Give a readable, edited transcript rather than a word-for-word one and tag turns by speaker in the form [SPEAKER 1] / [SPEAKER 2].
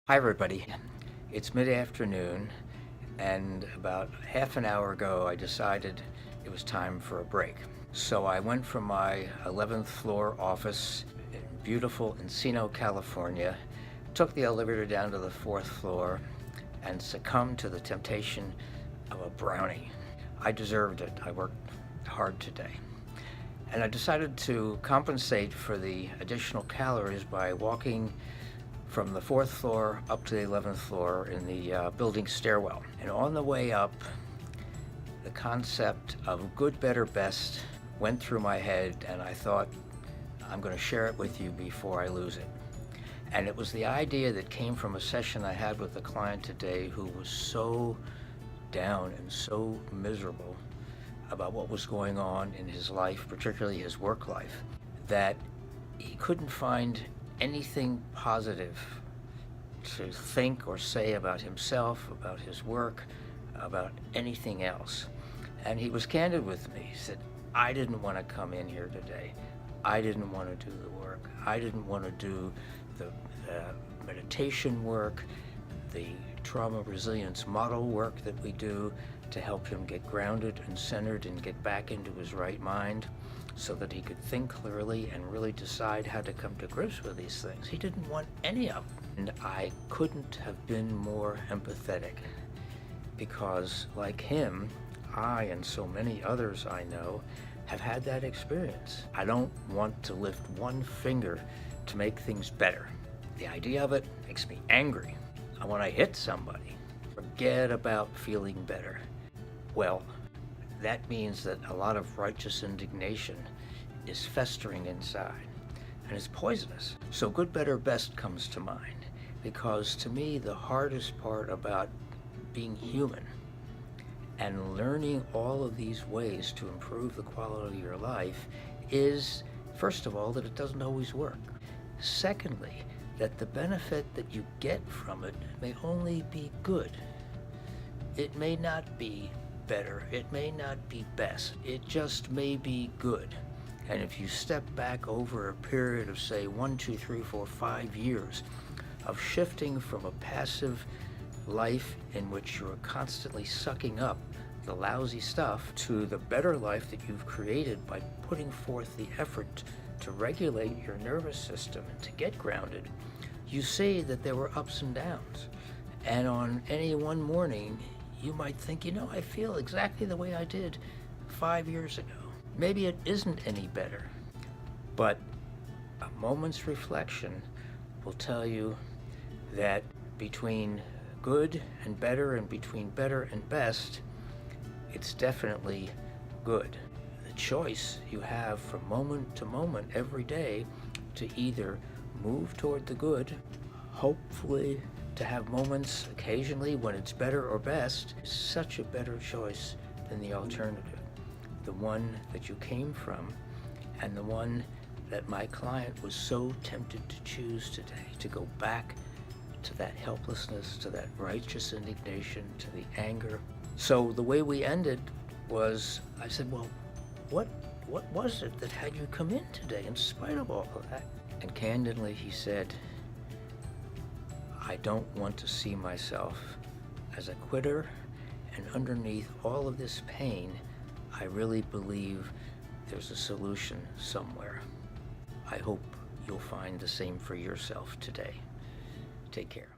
[SPEAKER 1] Hi, everybody. It's mid-afternoon, and about half an hour ago, I decided it was time for a break. So I went from my 11th floor office in beautiful Encino, California, took the elevator down to the fourth floor, and succumbed to the temptation of a brownie. I deserved it. I worked hard today. And I decided to compensate for the additional calories by walking from the fourth floor up to the 11th floor in the building stairwell. And on the way up, the concept of good, better, best went through my head, and I thought, I'm going to share it with you before I lose it. And it was the idea that came from a session I had with a client today who was so down and so miserable about what was going on in his life, particularly his work life, that he couldn't find anything positive to think or say about himself, about his work, about anything else. And he was candid with me. He said, I didn't want to come in here today. I didn't want to do the work. I didn't want to do the meditation work, the trauma resilience model work that we do to help him get grounded and centered and get back into his right mind so that he could think clearly and really decide how to come to grips with these things. He didn't want any of them. And I couldn't have been more empathetic because, like him, I and so many others I know have had that experience. I don't want to lift one finger to make things better. The idea of it makes me angry. I want to hit somebody. Forget about feeling better. Well, that means that a lot of righteous indignation is festering inside and is poisonous. So good, better, best comes to mind because to me the hardest part about being human and learning all of these ways to improve the quality of your life is, first of all, that it doesn't always work. Secondly, that the benefit that you get from it may only be good. It may not be better, it may not be best, it just may be good. And if you step back over a period of, say, 1, 2, 3, 4, 5 years of shifting from a passive life in which you're constantly sucking up the lousy stuff to the better life that you've created by putting forth the effort to regulate your nervous system and to get grounded, you see that there were ups and downs. And on any one morning, you might think, I feel exactly the way I did 5 years ago. Maybe it isn't any better, but a moment's reflection will tell you that between good and better and between better and best, it's definitely good. The choice you have from moment to moment every day to either move toward the good, hopefully to have moments occasionally when it's better or best, is such a better choice than the alternative. The one that you came from and the one that my client was so tempted to choose today, to go back to that helplessness, to that righteous indignation, to the anger. So the way we ended was, I said, well, what was it that had you come in today in spite of all of that? And candidly, he said, I don't want to see myself as a quitter, and underneath all of this pain, I really believe there's a solution somewhere. I hope you'll find the same for yourself today. Take care.